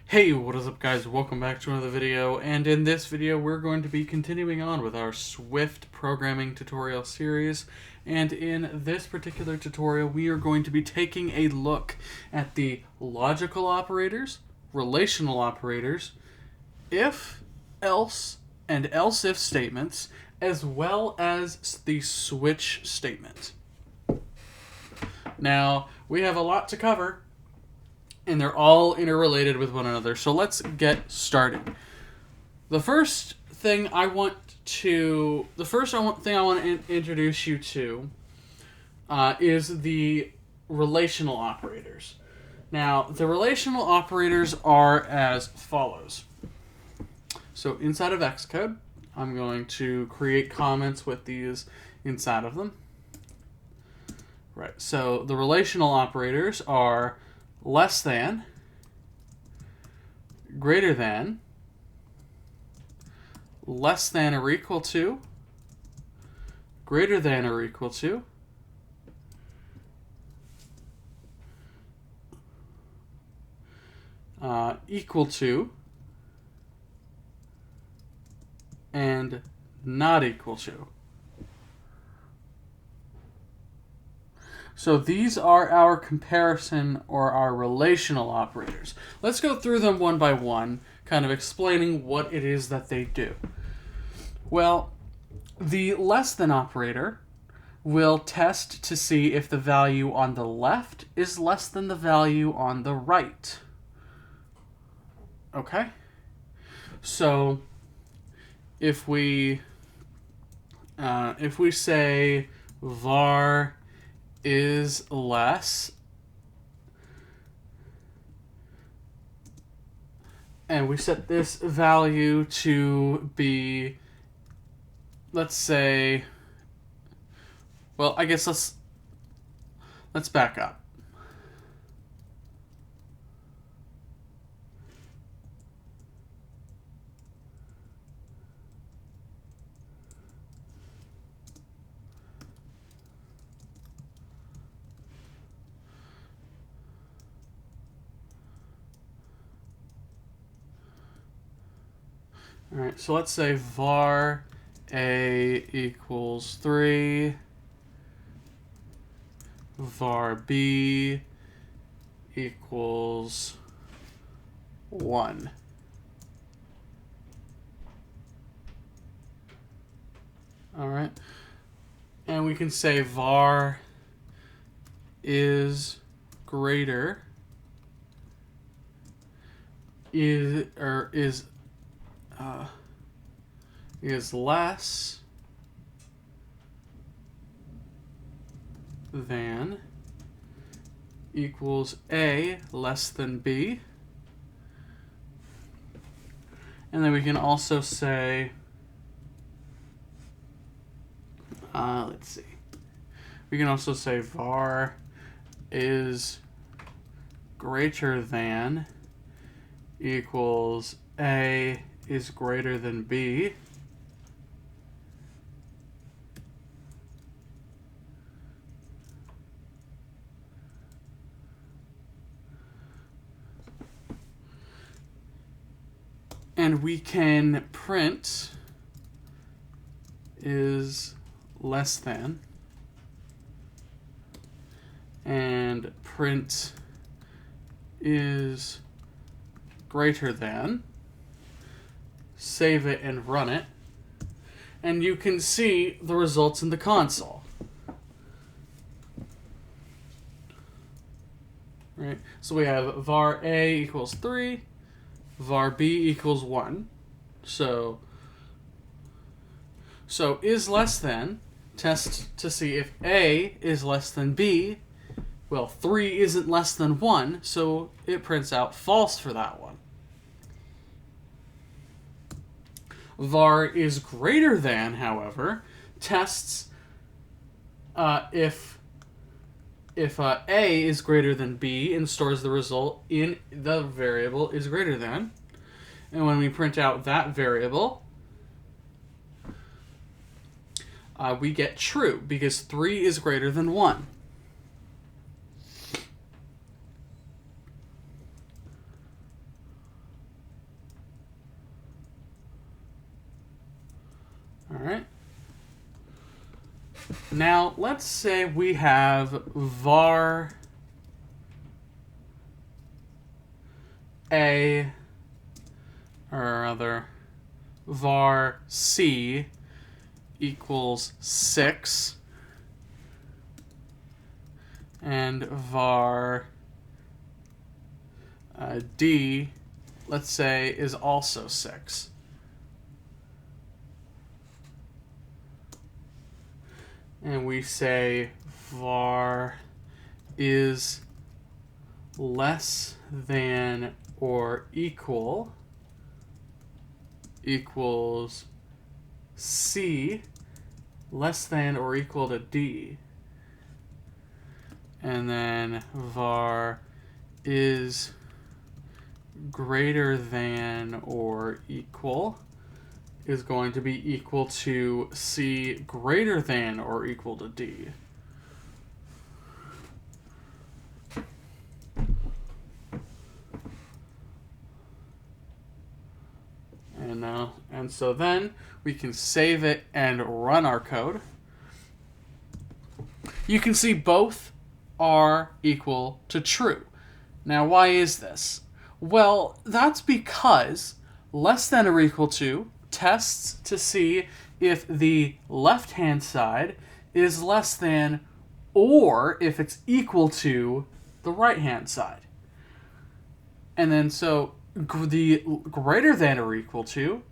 Hey, what is up guys? Welcome back to another video, and in this video we're going to be continuing on with our Swift programming tutorial series, and in this particular tutorial we are going to be taking a look at the logical operators, relational operators, if, else, and else-if statements, as well as the switch statement. Now, we have a lot to cover, and they're all interrelated with one another. So let's get started. The first thing I want to introduce you to is the relational operators. Now, the relational operators are as follows. So inside of Xcode, I'm going to create comments with these inside of them. Right. So the relational operators are less than, greater than, less than or equal to, greater than or equal to, equal to, and not equal to. So these are our comparison or our relational operators. Let's go through them one by one, kind of explaining what it is that they do. Well, the less than operator will test to see if the value on the left is less than the value on the right. Okay? So if we say var is less, and we set this value to be, let's say, well, I guess let's back up. All right, so let's say var a equals 3, var b equals 1. All right, and we can say var is greater is less than equals a less than b. And then we can also say, let's see, we can also say var is greater than equals a is greater than b. And we can print is less than, and print is greater than. Save it and run it, and you can see the results in the console. Right? So we have var a equals 3, var b equals 1. So is less than, test to see if a is less than b. Well, 3 isn't less than 1, so it prints out false for that one. Var is greater than, however, tests if a is greater than b and stores the result in the variable is greater than. And when we print out that variable, we get true because 3 is greater than 1. All right. Now, let's say we have var a, or rather, var c equals 6, and var d, let's say, is also 6. And we say var is less than or equals c less than or equal to d. And then var is greater than or equal is going to be equal to c greater than or equal to d. And so then we can save it and run our code. You can see both are equal to true. Now, why is this? Well, that's because less than or equal to tests to see if the left-hand side is less than or if it's equal to the right-hand side. And then so the greater than or equal to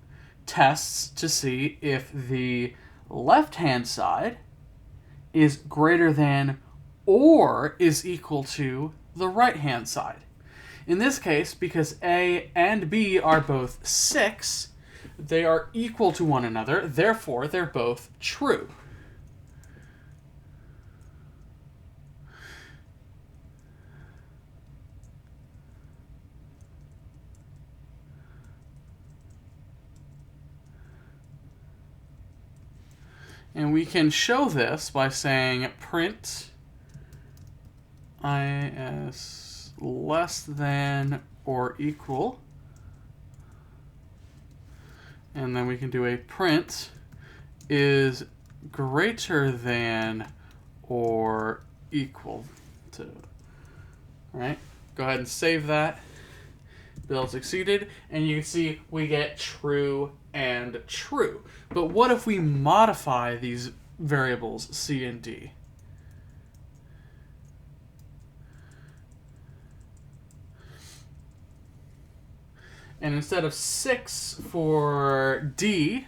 tests to see if the left-hand side is greater than or is equal to the right-hand side. In this case, because A and B are both 6, they are equal to one another, therefore they're both true. And we can show this by saying print is less than or equal. And then we can do a print is greater than or equal to. All right, go ahead and save that. Build succeeded, and you can see we get true and true. But what if we modify these variables c and d? And instead of 6 for d,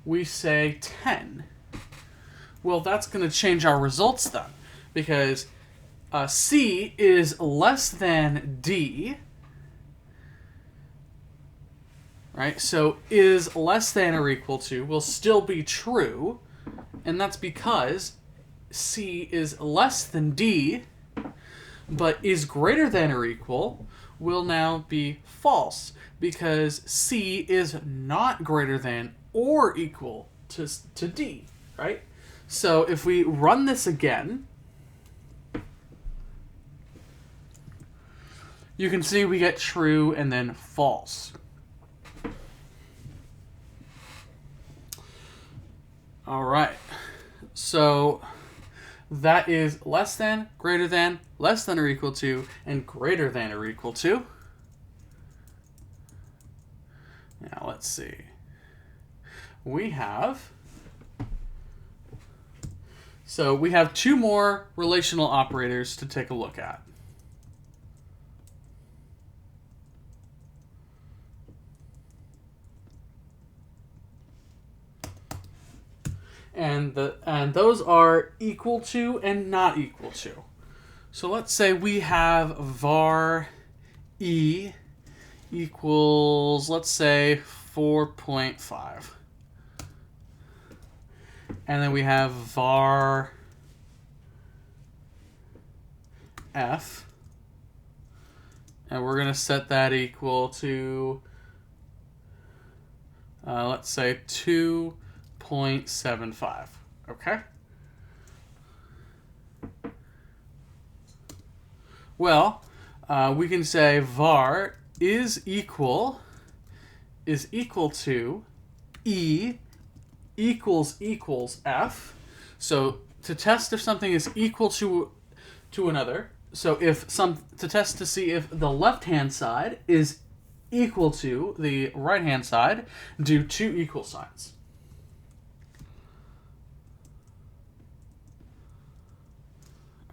we say 10. Well, that's going to change our results then, because c is less than d, right? So is less than or equal to will still be true, and that's because c is less than d, but is greater than or equal will now be false, because c is not greater than or equal to d, right? So if we run this again, you can see we get true and then false. All right, so that is less than, greater than, less than or equal to, and greater than or equal to. Now let's see. We have two more relational operators to take a look at. And those are equal to and not equal to. So let's say we have var e equals, let's say, 4.5. And then we have var f. And we're going to set that equal to, let's say, 2.75. Okay? Well, we can say var is equal to e equals f. So to test if something is equal to another, so to test to see if the left-hand side is equal to the right-hand side, do two equal signs.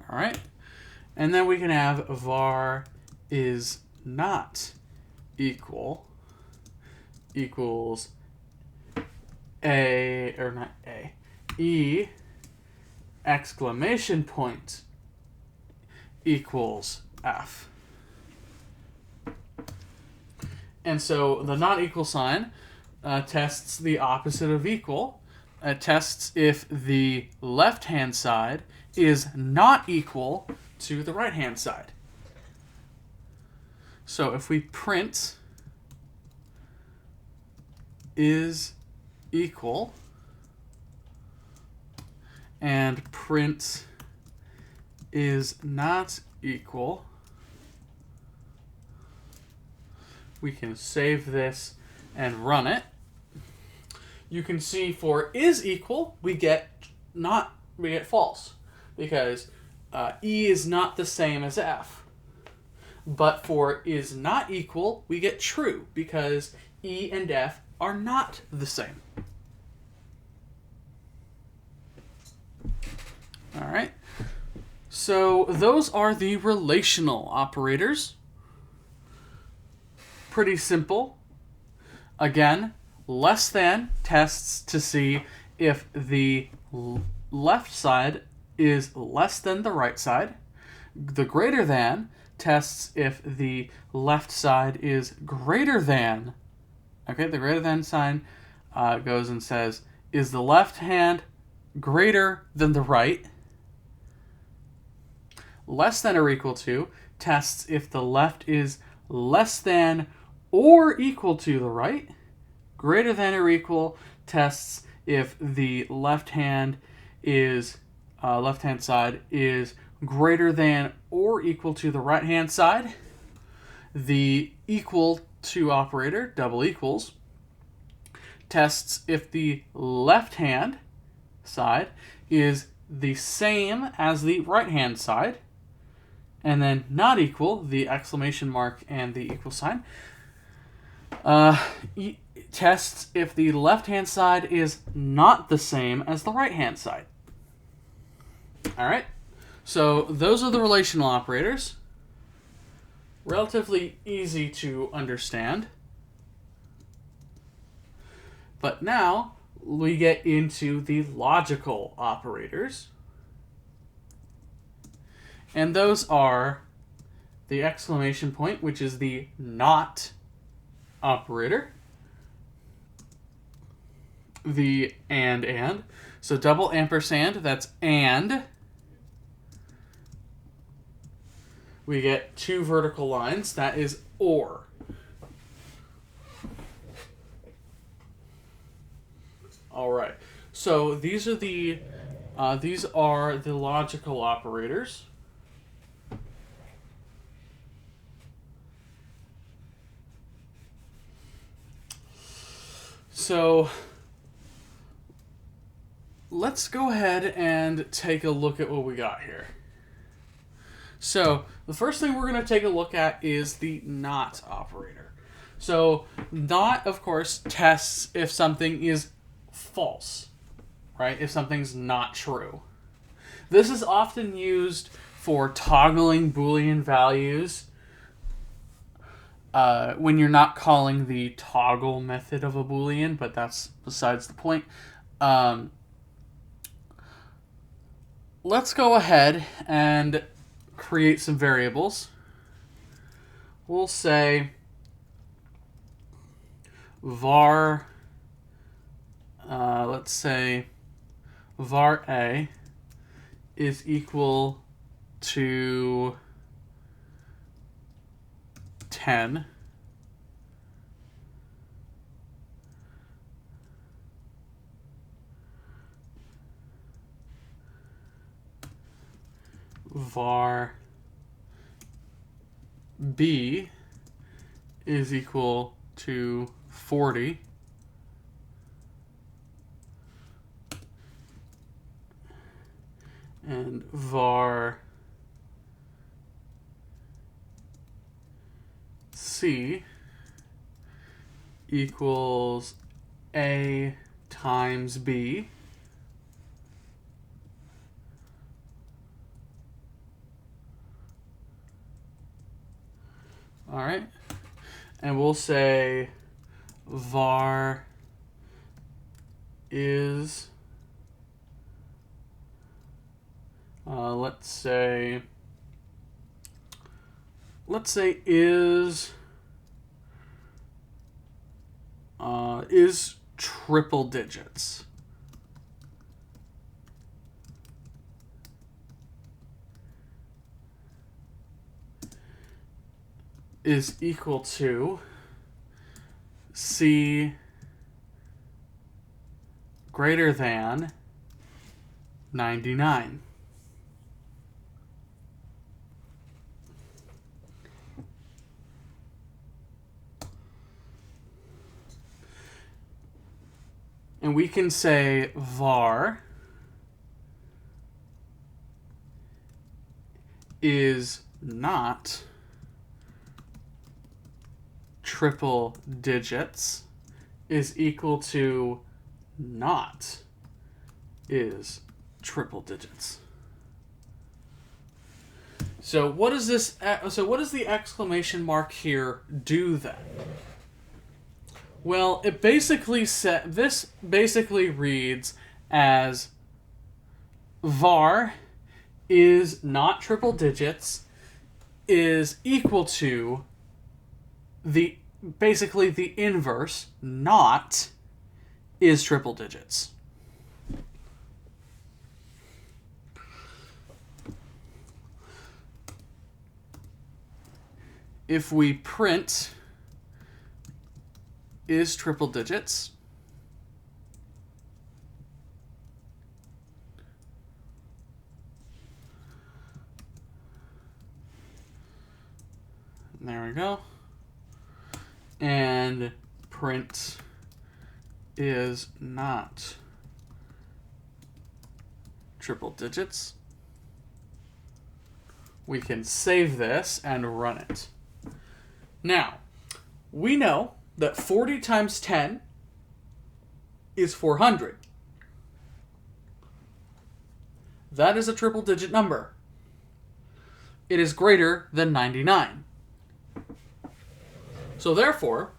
All right. And then we can have var is not equals a, or not a, e exclamation point equals f. And so the not equal sign tests the opposite of equal. It tests if the left-hand side is not equal to the right-hand side. So if we print is equal and print is not equal, we can save this and run it. You can see for is equal, we get false, because E is not the same as F. But for is not equal, we get true, because E and F are not the same. All right. So those are the relational operators. Pretty simple. Again, less than tests to see if the left side is less than the right side. The greater than tests if the left side is greater than. Okay, the greater than sign goes and says, is the left hand greater than the right? Less than or equal to tests if the left is less than or equal to the right. Greater than or equal tests if the left-hand side is greater than or equal to the right-hand side. The equal to operator, double equals, tests if the left-hand side is the same as the right-hand side. And then not equal, the exclamation mark and the equal sign, tests if the left-hand side is not the same as the right-hand side. All right, so those are the relational operators. Relatively easy to understand. But now we get into the logical operators. And those are the exclamation point, which is the not operator. The and. So double ampersand, that's and. We get two vertical lines, that is or. All right. So these are the logical operators. So let's go ahead and take a look at what we got here. So the first thing we're going to take a look at is the not operator. So not, of course, tests if something is false, right? If something's not true. This is often used for toggling Boolean values when you're not calling the toggle method of a Boolean, but that's besides the point. Let's go ahead and create some variables. We'll say var, let's say var a is equal to 10. Var b is equal to 40. and var C equals A times B. All right. And we'll say var is, let's say is triple digits. Is equal to C greater than 99. And we can say var is not triple digits is equal to not is triple digits. So what does this? So what does the exclamation mark here do then? Well, it basically this basically reads as var is not triple digits is equal to basically the inverse, not is triple digits. If we print is triple digits, there we go, and print is not triple digits, we can save this and run it. Now, we know that 40 times 10 is 400. That is a triple digit number. It is greater than 99. So therefore,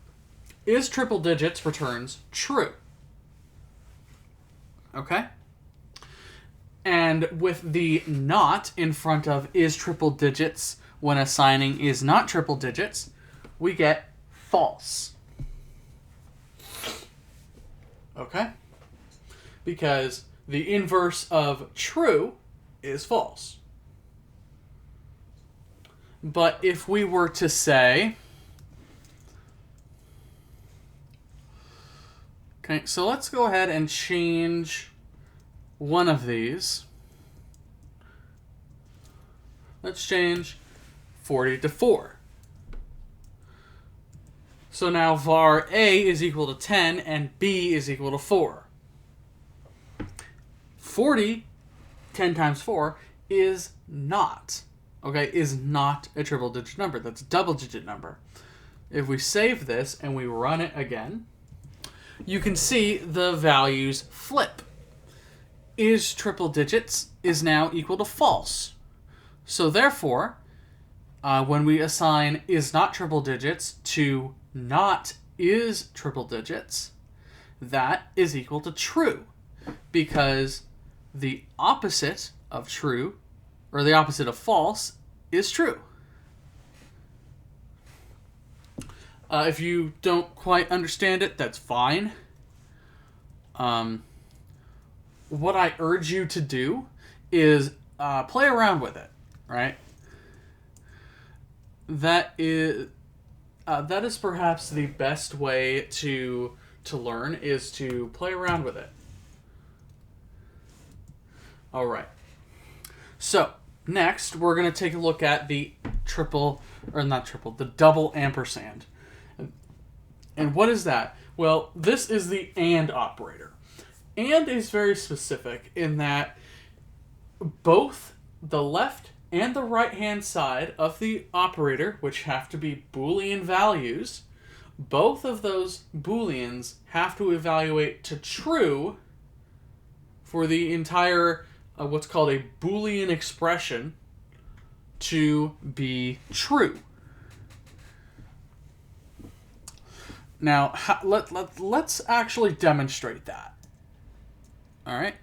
is triple digits returns true. Okay? And with the not in front of is triple digits when assigning is not triple digits, we get false. Okay? Because the inverse of true is false. But if we were to say, okay, so let's go ahead and change one of these. Let's change 40 to 4. So now var A is equal to 10 and B is equal to 4. 40, 10 times 4, is not, okay, is not a triple digit number. That's a double digit number. If we save this and we run it again, you can see the values flip. Is triple digits is now equal to false. So therefore, when we assign is not triple digits to not is triple digits, that is equal to true, because the opposite of true, or the opposite of false, is true. If you don't quite understand it, that's fine. What I urge you to do is play around with it, right? That is perhaps the best way to learn, is to play around with it. All right. So next, we're going to take a look at the the double ampersand. And what is that? Well, this is the AND operator. AND is very specific in that both the left and the right-hand side of the operator, which have to be Boolean values, both of those Booleans have to evaluate to true for the entire, what's called a Boolean expression to be true. Now, let's actually demonstrate that. All right?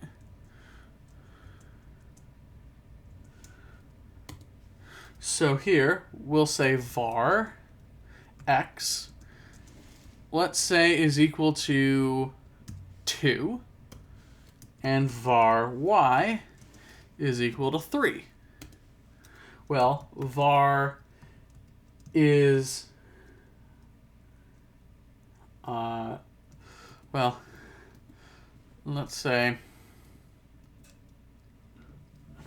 So here, we'll say var x, let's say, is equal to 2, and var y is equal to 3. Well, var is, well, let's say,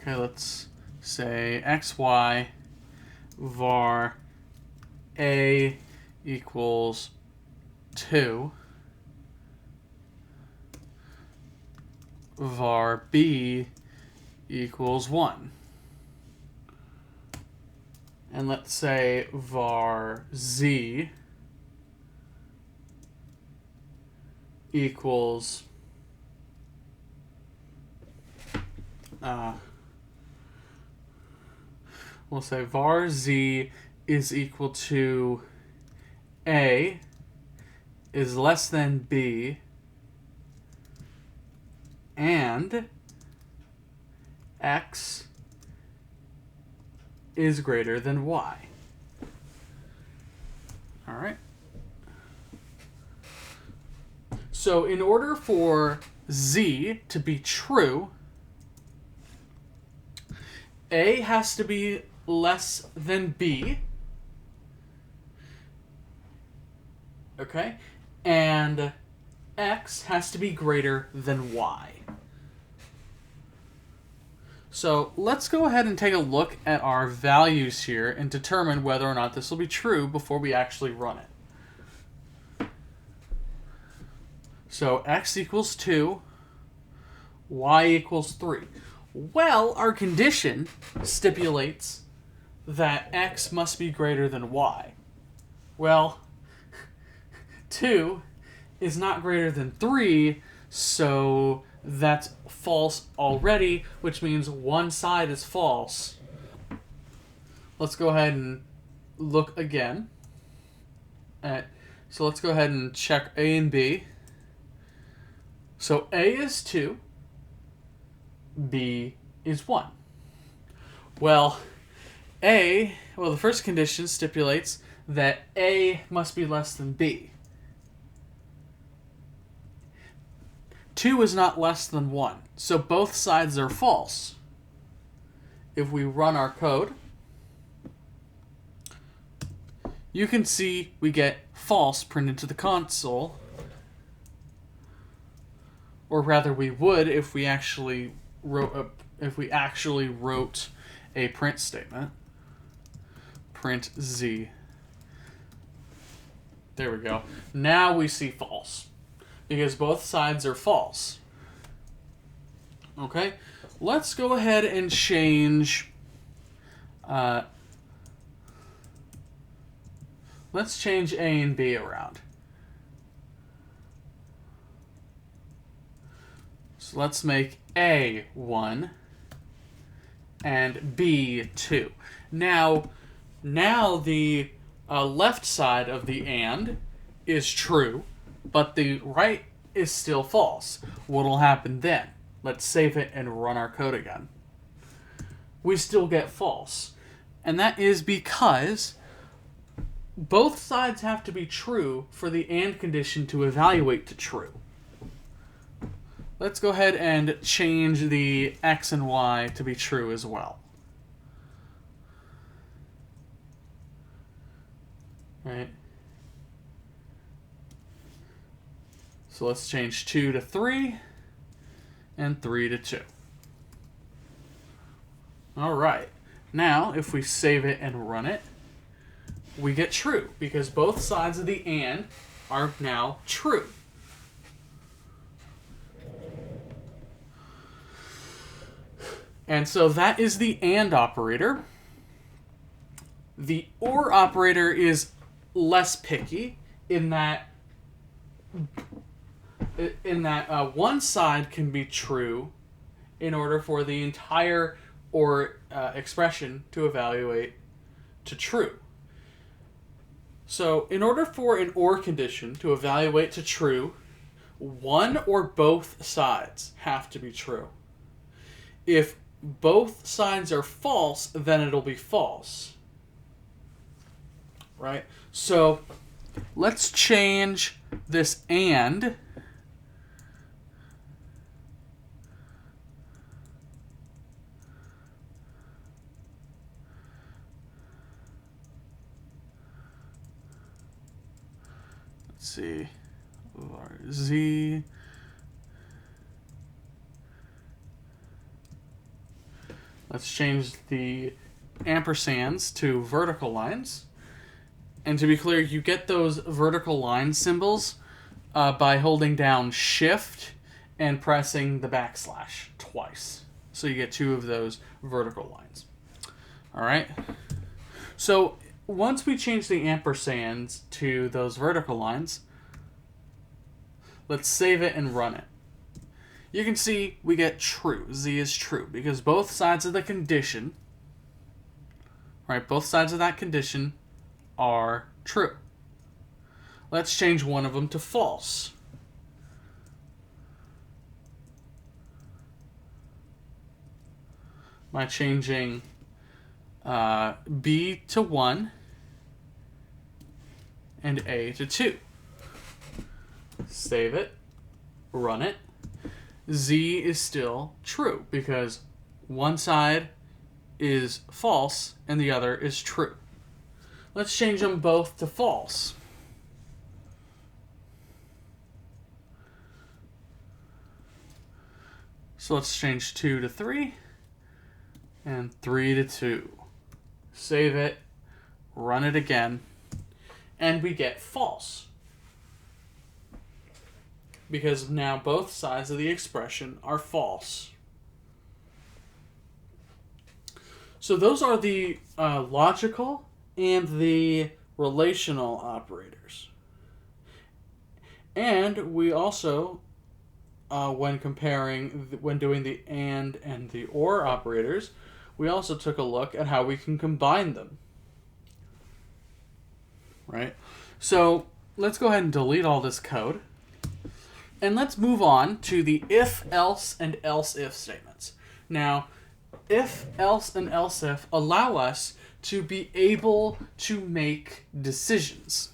okay, let's say xy var a equals 2, var b equals 1. And let's say var z equals we'll say var z is equal to a is less than b and x is greater than y. All right. So in order for z to be true, a has to be less than b, okay, and x has to be greater than y. So let's go ahead and take a look at our values here and determine whether or not this will be true before we actually run it. So x equals 2, y equals 3. Well, our condition stipulates that x must be greater than y. Well, 2 is not greater than 3, so that's false already, which means one side is false. Let's go ahead and look again. So let's go ahead and check A and B. So A is 2, B is 1. Well, the first condition stipulates that A must be less than B. 2 is not less than 1, so both sides are false. If we run our code, you can see we get false printed to the console, or rather we would if we actually wrote a print statement. Print z. There we go. Now we see false, because both sides are false. Okay, let's go ahead and change, let's change A and B around. So let's make A 1 and B 2. Now the left side of the AND is true, but the right is still false. What'll happen then? Let's save it and run our code again. We still get false. And that is because both sides have to be true for the AND condition to evaluate to true. Let's go ahead and change the X and Y to be true as well. Right? So let's change 2 to 3 and 3 to 2. All right. Now, if we save it and run it, we get true because both sides of the AND are now true. And so that is the AND operator. The OR operator is less picky in that one side can be true in order for the entire OR expression to evaluate to true. So in order for an OR condition to evaluate to true, one or both sides have to be true. If both sides are false, then it'll be false. Right? So let's change this AND see, Z. Let's change the ampersands to vertical lines. And to be clear, you get those vertical line symbols by holding down Shift and pressing the backslash twice. So you get two of those vertical lines. All right. So once we change the ampersands to those vertical lines, let's save it and run it. You can see we get true. Z is true because both sides of the condition, right, both sides of that condition are true. Let's change one of them to false. By changing B to 1 and A to 2. Save it, run it. Z is still true because one side is false and the other is true. Let's change them both to false. So let's change 2 to 3 and 3 to 2. Save it, run it again, and we get false. Because now both sides of the expression are false. So those are the logical and the relational operators. And we also, when doing the and the or operators, we also took a look at how we can combine them. Right? So let's go ahead and delete all this code. And let's move on to the if, else, and else if statements. Now, if, else, and else if allow us to be able to make decisions.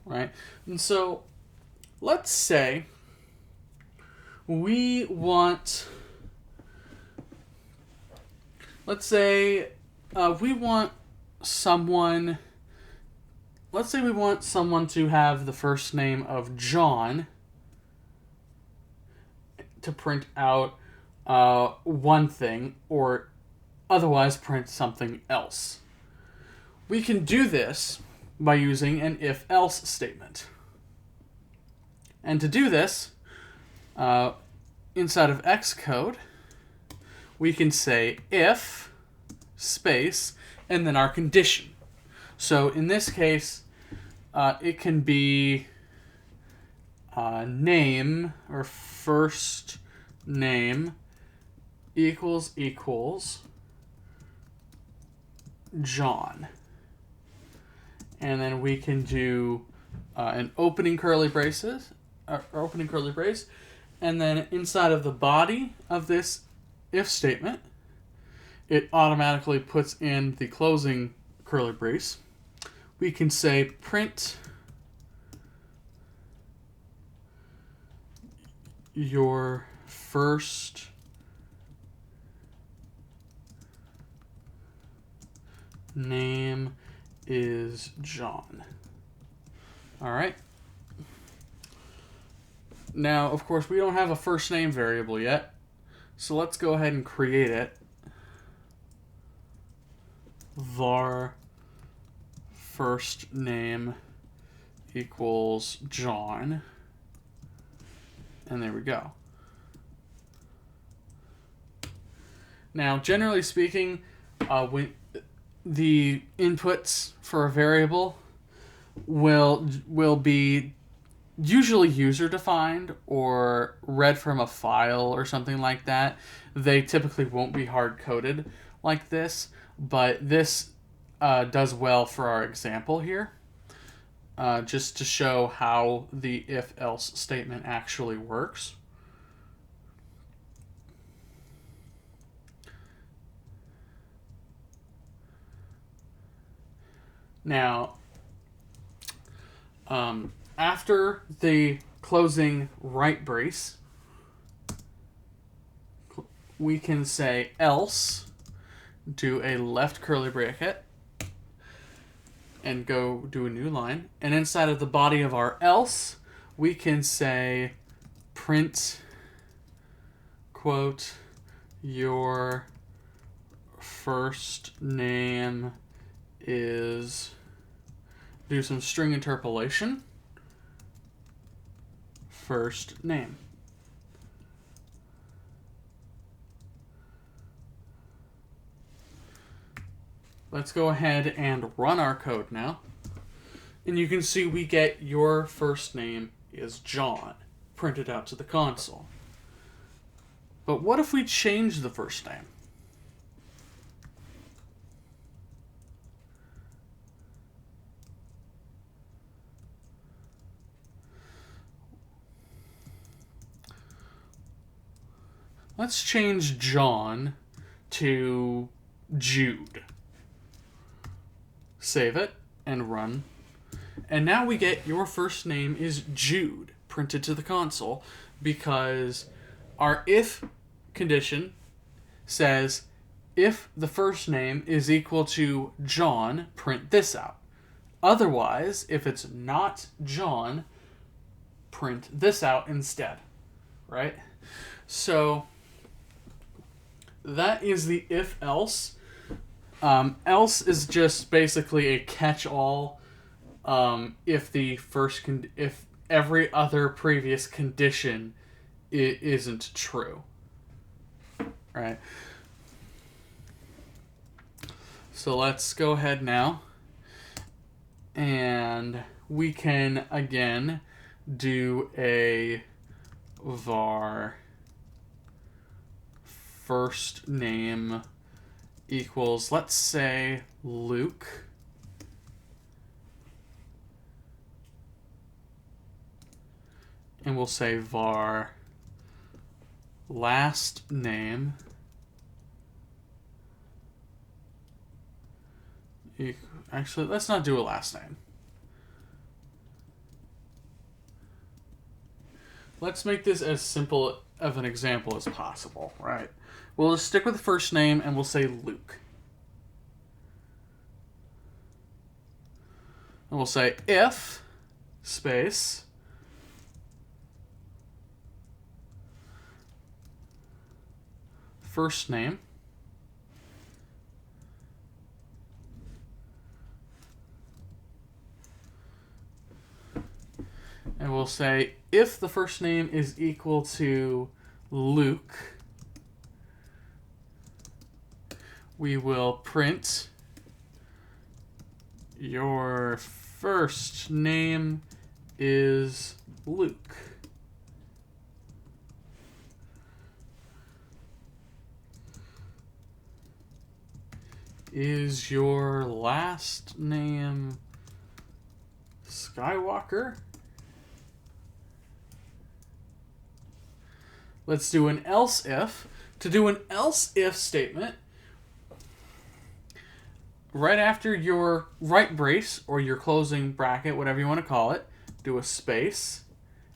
Right? And so, let's say we want, we want someone to have the first name of John to print out one thing or otherwise print something else. We can do this by using an if-else statement. And to do this, inside of Xcode, we can say if space and then our condition. So in this case, it can be name or first name equals John. And then we can do an opening curly brace, and then inside of the body of this if statement, it automatically puts in the closing curly brace. We can say print your first name is John. All right. Now, of course, we don't have a first name variable yet, so let's go ahead and create it. Var first name equals John. And there we go. Now, generally speaking, when the inputs for a variable will be usually user defined or read from a file or something like that. They typically won't be hard coded like this, but this does well for our example here, just to show how the if-else statement actually works. Now, after the closing right brace, we can say else, do a left curly bracket, and go do a new line. And inside of the body of our else, we can say print, quote, your first name is, do some string interpolation, first name. Let's go ahead and run our code now. And you can see we get your first name is John printed out to the console. But what if we change the first name? Let's change John to Jude. Save it and run. And now we get your first name is Jude printed to the console because our if condition says if the first name is equal to John, print this out. Otherwise, if it's not John, print this out instead, right? So that is the if-else. Else is just basically a catch-all. If every other previous condition isn't true, right? So let's go ahead now, and we can again do a var first name equals, let's say, Luke. And we'll say var last name actually, let's not do a last name. Let's make this as simple of an example as possible, right? We'll just stick with the first name and we'll say Luke. And we'll say if space first name and we'll say if the first name is equal to Luke, we will print your first name is Luke. Is your last name Skywalker? Let's do an else if. To do an else if statement, right after your right brace or your closing bracket, whatever you want to call it, do a space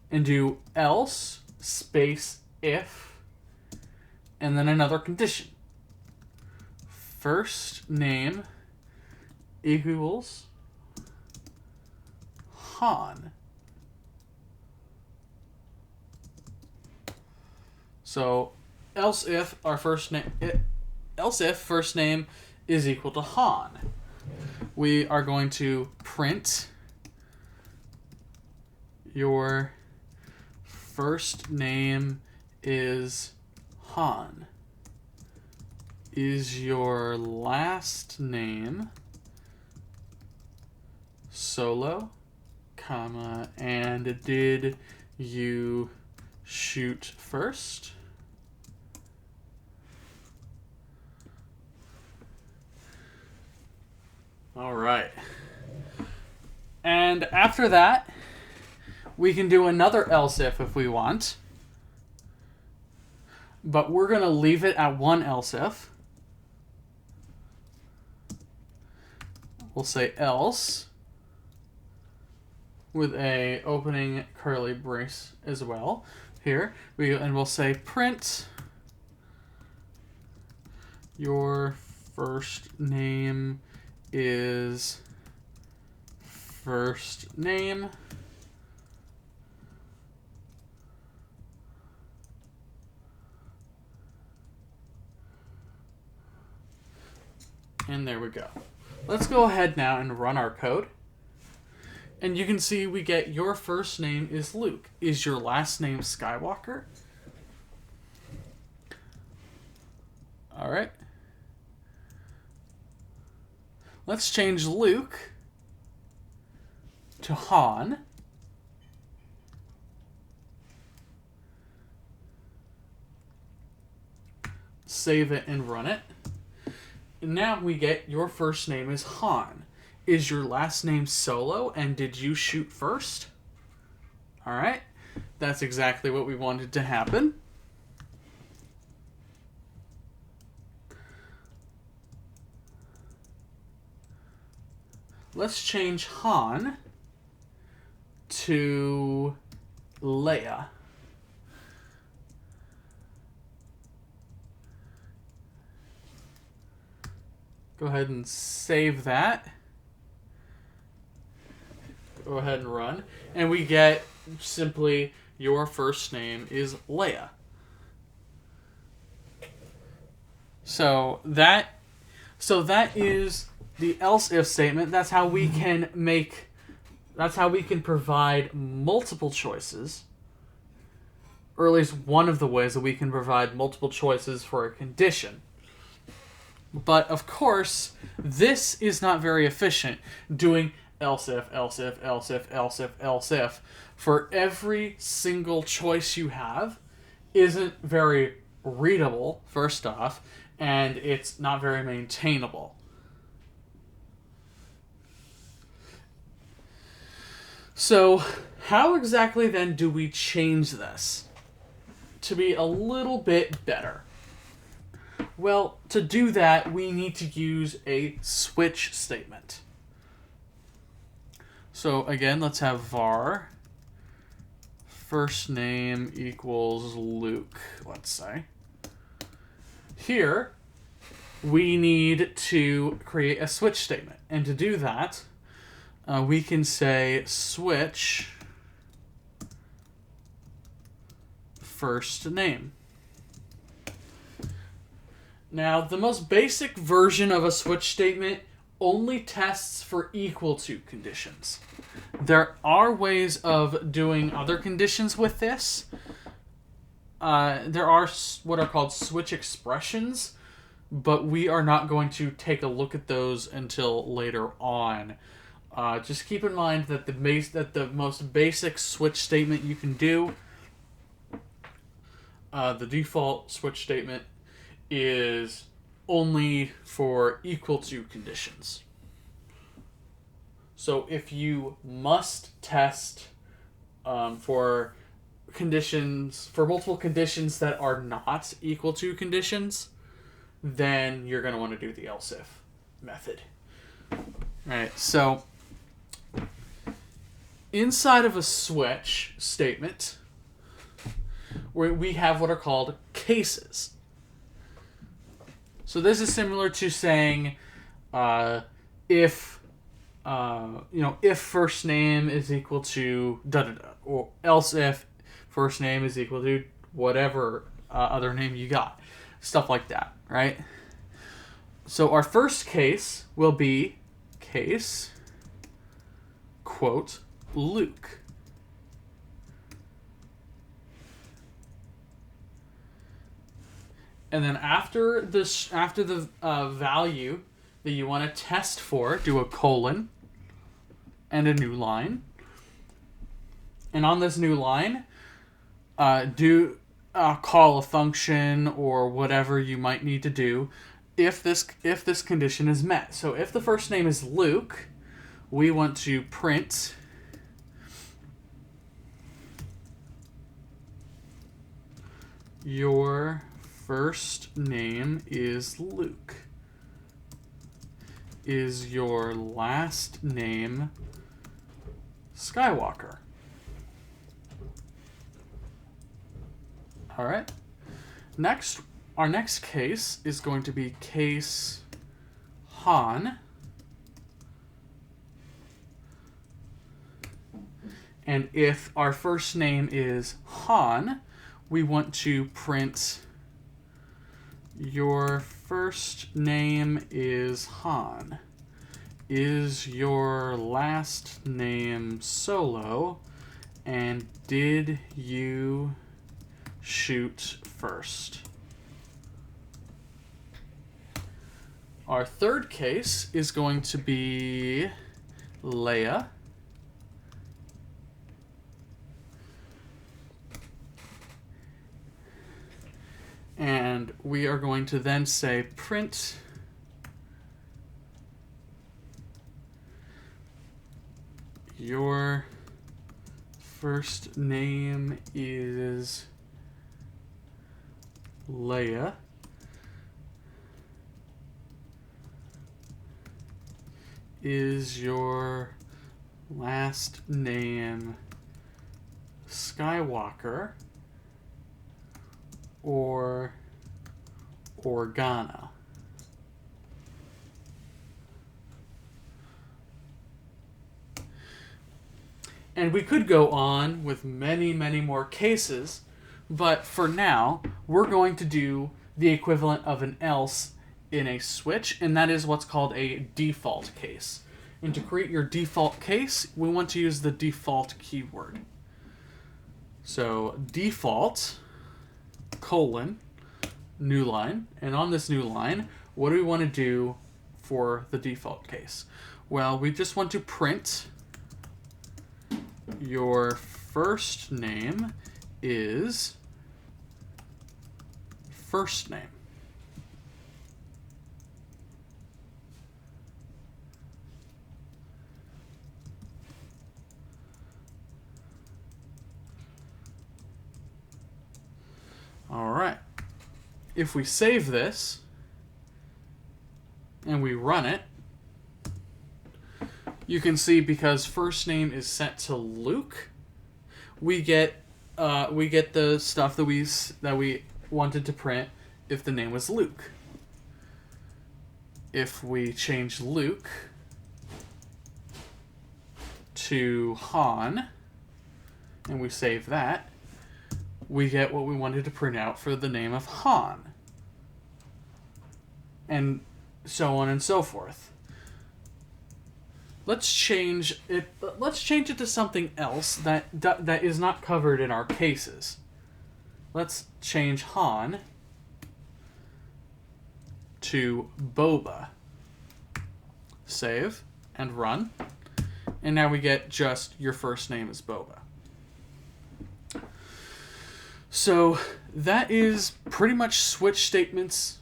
and do else space if and then another condition. First name equals Han. So else if first name is equal to Han, we are going to print your first name is Han. is your last name solo, comma, and did you shoot first? All right. And after that, we can do another else if we want. But we're going to leave it at one else if. We'll say else with a opening curly brace as well. Here and we'll say print your first name is first name. And there we go. Let's go ahead now and run our code. And you can see we get your first name is Luke. Is your last name Skywalker? All right. Let's change Luke to Han. Save it and run it. And now we get your first name is Han. Is your last name Solo, and did you shoot first? All right. That's exactly what we wanted to happen. Let's change Han to Leia. Go ahead and save that. Go ahead and run. And we get simply your first name is Leia. So that is the else if statement. That's how we can provide multiple choices. Or at least one of the ways that we can provide multiple choices for a condition. But of course, this is not very efficient, doing else if, else if, else if, else if, else if for every single choice you have isn't very readable, first off, and it's not very maintainable. So, how exactly then do we change this to be a little bit better? Well, to do that, we need to use a switch statement. So again, let's have var first name equals Luke, let's say. Here, we need to create a switch statement. And to do that, we can say switch first name. Now, the most basic version of a switch statement only tests for equal to conditions. There are ways of doing other conditions with this. There are what are called switch expressions, but we are not going to take a look at those until later on. Just keep in mind that the most basic switch statement you can do, the default switch statement, is only for equal to conditions. So if you must test for multiple conditions that are not equal to conditions, then you're going to want to do the else if method. All right, so inside of a switch statement, we have what are called cases. So this is similar to saying if first name is equal to da-da-da, or else if first name is equal to whatever other name you got. Stuff like that, right? So our first case will be case, quote, Luke. And then after the value that you want to test for, do a colon and a new line. And on this new line, call a function or whatever you might need to do if this condition is met. So if the first name is Luke, we want to print your first name is Luke. Is your last name Skywalker? All right. Next, our next case is going to be case Han. And if our first name is Han, we want to print your first name is Han. Is your last name Solo? And did you shoot first? Our third case is going to be Leia. And we are going to then say print your first name is Leia. Is your last name Skywalker or Organa? And we could go on with many, many more cases, but for now, we're going to do the equivalent of an else in a switch, and that is what's called a default case. And to create your default case, we want to use the default keyword. So default, colon, new line, and on this new line, what do we want to do for the default case? Well, we just want to print your first name is first name. All right. If we save this and we run it, you can see because first name is set to Luke, we get the stuff that we wanted to print if the name was Luke. If we change Luke to Han and we save that, we get what we wanted to print out for the name of Han. And so on and so forth. Let's change it to something else that is not covered in our cases. Let's change Han to Boba. Save and run. And now we get just your first name is Boba. So that is pretty much switch statements.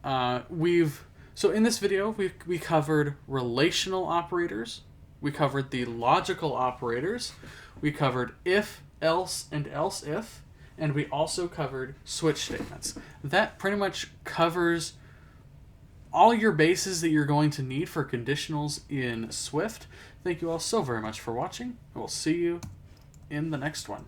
So in this video, we covered relational operators. We covered the logical operators. We covered if, else, and else if. And we also covered switch statements. That pretty much covers all your bases that you're going to need for conditionals in Swift. Thank you all so very much for watching. And we'll see you in the next one.